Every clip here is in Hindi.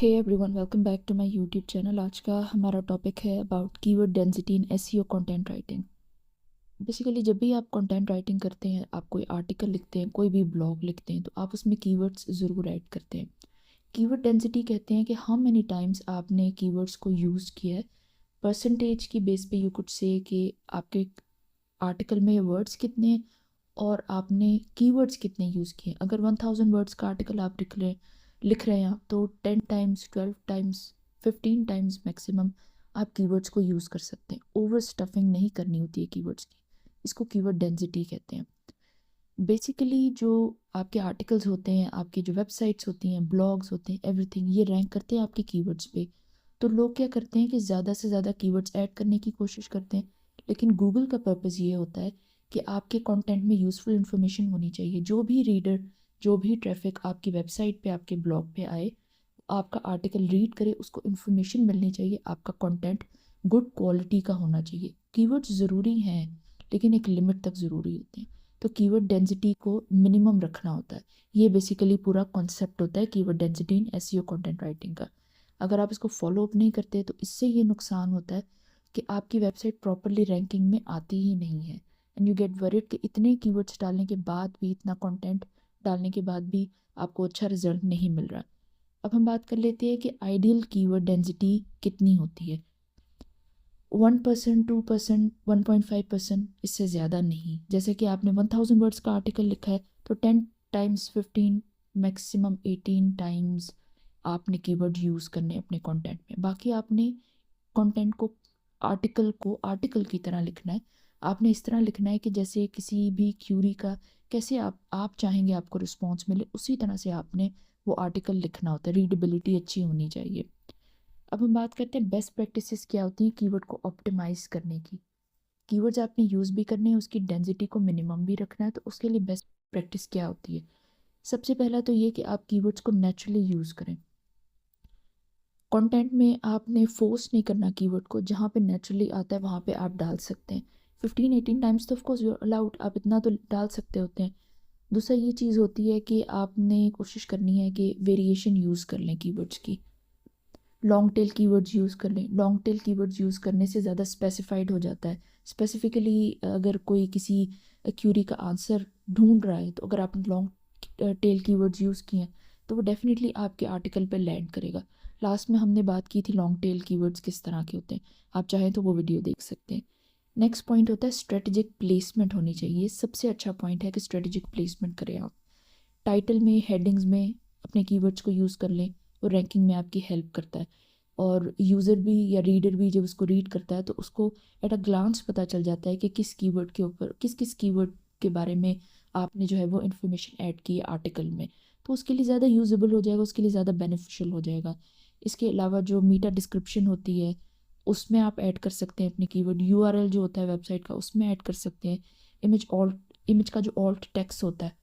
Hey everyone, welcome back to my YouTube channel. आज का हमारा टॉपिक है about keyword density in SEO content writing. Basically जब भी आप कंटेंट राइटिंग करते हैं, आप कोई आर्टिकल लिखते हैं, कोई भी ब्लॉग लिखते हैं, तो आप उसमें कीवर्ड्स ज़रूर ऐड करते हैं। कीवर्ड डेंसिटी कहते हैं कि हाउ मेनी टाइम्स आपने कीवर्ड्स को यूज़ किया है। परसेंटेज की बेस पे यू कुड से कि आपके आर्टिकल में वर्ड्स कितने और आपने कीवर्ड्स कितने यूज़ किए। अगर 1000 वर्ड्स का आर्टिकल आप लिख रहे हैं आप, तो 10 टाइम्स, 12 टाइम्स, 15 टाइम्स मैक्सिमम आप कीवर्ड्स को यूज़ कर सकते हैं। ओवर स्टफिंग नहीं करनी होती है कीवर्ड्स की। इसको कीवर्ड डेंसिटी कहते हैं। बेसिकली जो आपके आर्टिकल्स होते हैं, आपकी जो वेबसाइट्स होती हैं, ब्लॉग्स होते हैं, एवरीथिंग ये रैंक करते हैं आपके कीवर्ड्स पे। तो लोग क्या करते हैं कि ज़्यादा से ज़्यादा कीवर्ड्स ऐड करने की कोशिश करते हैं। लेकिन गूगल का पर्पज़ ये होता है कि आपके कंटेंट में यूज़फुल इन्फॉर्मेशन होनी चाहिए। जो भी रीडर, जो भी ट्रैफिक आपकी वेबसाइट पे, आपके ब्लॉग पे आए, आपका आर्टिकल रीड करे, उसको इन्फॉर्मेशन मिलनी चाहिए। आपका कंटेंट गुड क्वालिटी का होना चाहिए। कीवर्ड्स ज़रूरी हैं, लेकिन एक लिमिट तक ज़रूरी होते हैं। तो कीवर्ड डेंसिटी को मिनिमम रखना होता है। ये बेसिकली पूरा कॉन्सेप्ट होता है keyword density in SEO content writing का। अगर आप इसको फॉलो अप नहीं करते तो इससे ये नुकसान होता है कि आपकी वेबसाइट प्रॉपरली रैंकिंग में आती ही नहीं है। एंड यू गेट वरीड कि इतने कीवर्ड्स डालने के बाद भी, इतना कंटेंट डालने के बाद भी आपको अच्छा रिजल्ट नहीं मिल रहा। अब हम बात कर लेते हैं कि आइडियल कीवर्ड डेंसिटी कितनी होती है। 1%, 2%, 1.5%, इससे ज़्यादा नहीं। जैसे कि आपने 1000 वर्ड्स का आर्टिकल लिखा है, तो 10 टाइम्स, 15, मैक्सिमम 18 टाइम्स आपने कीवर्ड यूज़ करने अपने कंटेंट में। बाकी आपने कंटेंट को आर्टिकल की तरह लिखना है। आपने इस तरह लिखना है कि जैसे किसी भी क्यूरी का कैसे आप चाहेंगे आपको रिस्पॉन्स मिले, उसी तरह से आपने वो आर्टिकल लिखना होता है। रीडेबिलिटी अच्छी होनी चाहिए। अब हम बात करते हैं बेस्ट प्रैक्टिसेस क्या होती हैं कीवर्ड को ऑप्टिमाइज करने की। कीवर्ड्स आपने यूज़ भी करने हैं, उसकी डेंसिटी को मिनिमम भी रखना है, तो उसके लिए बेस्ट प्रैक्टिस क्या होती है। सबसे पहला तो ये कि आप कीवर्ड्स को नेचुरली यूज़ करें। कंटेंट में आपने फोर्स नहीं करना कीवर्ड को, जहाँ पे नेचुरली आता है वहाँ पे आप डाल सकते हैं। 15-18 टाइम्स तो ऑफकोर्स यू अलाउड, आप इतना तो डाल सकते होते हैं। दूसरा ये चीज़ होती है कि आपने कोशिश करनी है कि वेरिएशन यूज़ कर लें कीवर्ड्स की। लॉन्ग टेल कीवर्ड्स यूज़ कर लें। लॉन्ग टेल कीवर्ड्स यूज़ करने से ज़्यादा स्पेसिफाइड हो जाता है। स्पेसिफिकली अगर कोई किसी क्यूरी का आंसर ढूंढ रहा है, तो अगर आपने लॉन्ग टेल कीवर्ड्स यूज़ किए हैं तो वो डेफिनेटली आपके आर्टिकल पर लैंड करेगा। लास्ट में हमने बात की थी लॉन्ग टेल कीवर्ड्स किस तरह के होते हैं, आप चाहें तो वो वीडियो देख सकते हैं। नेक्स्ट पॉइंट होता है स्ट्रेटेजिक प्लेसमेंट होनी चाहिए। सबसे अच्छा पॉइंट है कि स्ट्रेटेजिक प्लेसमेंट करें आप। टाइटल में, हेडिंग्स में अपने कीवर्ड्स को यूज़ कर लें। वो रैंकिंग में आपकी हेल्प करता है। और यूज़र भी या रीडर भी जब उसको रीड करता है तो उसको एट अ ग्लांस पता चल जाता है कि किस कीवर्ड के ऊपर, किस किस कीवर्ड के बारे में आपने जो है वो इन्फॉर्मेशन ऐड की है आर्टिकल में। तो उसके लिए ज़्यादा यूजेबल हो जाएगा, उसके लिए ज़्यादा बेनिफिशियल हो जाएगा। इसके अलावा जो मीटा डिस्क्रिप्शन होती है, उसमें आप ऐड कर सकते हैं अपने कीवर्ड। यूआरएल जो होता है वेबसाइट का, उसमें ऐड कर सकते हैं। इमेज का जो ऑल्ट टेक्स्ट होता है,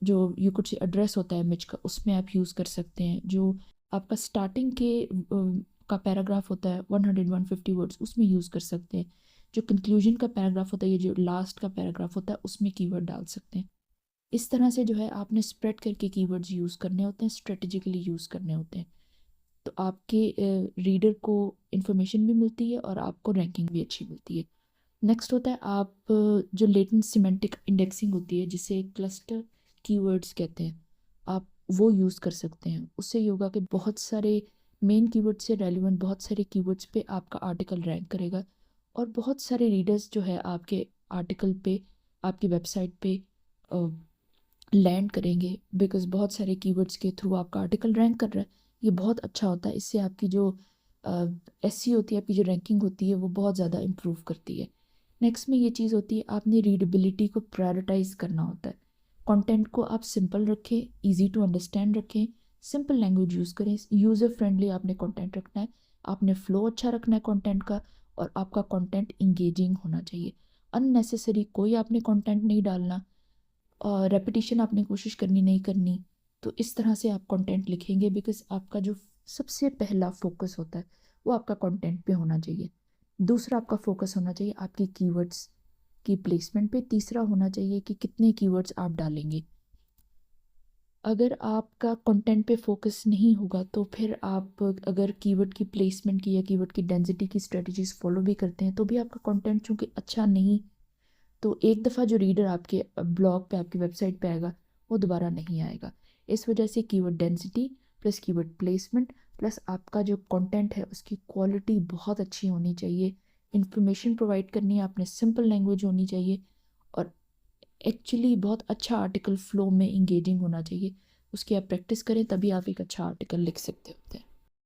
जो यू कुड एड्रेस होता है इमेज का, उसमें आप यूज़ कर सकते हैं। जो आपका स्टार्टिंग के का पैराग्राफ होता है 100-150 वर्ड्स, उसमें यूज़ कर सकते हैं। जो कंक्लूजन का पैराग्राफ होता है, ये जो लास्ट का पैराग्राफ होता है, उसमें कीवर्ड डाल सकते हैं। इस तरह से जो है आपने स्प्रेड करके कीवर्ड्स यूज़ करने होते हैं, स्ट्रेटेजिकली यूज़ करने होते हैं। तो आपके रीडर को इन्फॉर्मेशन भी मिलती है और आपको रैंकिंग भी अच्छी मिलती है। नेक्स्ट होता है आप जो लेटेंट सिमेंटिक इंडेक्सिंग होती है, जिसे क्लस्टर कीवर्ड्स कहते हैं, आप वो यूज़ कर सकते हैं। उससे ये होगा कि बहुत सारे मेन कीवर्ड से रेलिवेंट बहुत सारे कीवर्ड्स पे आपका आर्टिकल रैंक करेगा। और बहुत सारे रीडर्स जो है आपके आर्टिकल पे, आपकी वेबसाइट पे लैंड करेंगे, बिकॉज बहुत सारे कीवर्ड्स के थ्रू आपका आर्टिकल रैंक कर रहा है। ये बहुत अच्छा होता है। इससे आपकी जो एसईओ होती है, आपकी जो रैंकिंग होती है, वो बहुत ज़्यादा इम्प्रूव करती है। नेक्स्ट में ये चीज़ होती है, आपने रीडेबिलिटी को प्रायोरिटाइज करना होता है। कंटेंट को आप सिंपल रखें, इजी टू अंडरस्टैंड रखें, सिंपल लैंग्वेज यूज़ करें, यूज़र फ्रेंडली आपने कंटेंट रखना है। आपने फ्लो अच्छा रखना है कंटेंट का, और आपका कंटेंट इंगेजिंग होना चाहिए। अननेसेसरी कोई आपने कंटेंट नहीं डालना, और रेपिटेशन आपने कोशिश करनी नहीं करनी। तो इस तरह से आप कंटेंट लिखेंगे, बिकॉज आपका जो सबसे पहला फोकस होता है वो आपका कंटेंट पे होना चाहिए। दूसरा आपका फोकस होना चाहिए आपकी कीवर्ड्स की प्लेसमेंट पे। तीसरा होना चाहिए कि कितने कीवर्ड्स आप डालेंगे। अगर आपका कंटेंट पे फोकस नहीं होगा तो फिर आप अगर कीवर्ड की प्लेसमेंट की या कीवर्ड की डेंसिटी की स्ट्रेटजीज फॉलो भी करते हैं तो भी आपका कंटेंट चूँकि अच्छा नहीं, तो एक दफ़ा जो रीडर आपके ब्लॉग पे आपकी वेबसाइट पे आएगा वो दोबारा नहीं आएगा। इस वजह से keyword density plus keyword placement plus आपका जो कंटेंट है उसकी क्वालिटी बहुत अच्छी होनी चाहिए। इंफॉर्मेशन प्रोवाइड करनी है आपने, सिंपल लैंग्वेज होनी चाहिए और एक्चुअली बहुत अच्छा आर्टिकल फ्लो में इंगेजिंग होना चाहिए। उसकी आप प्रैक्टिस करें तभी आप एक अच्छा आर्टिकल लिख सकते होते हैं।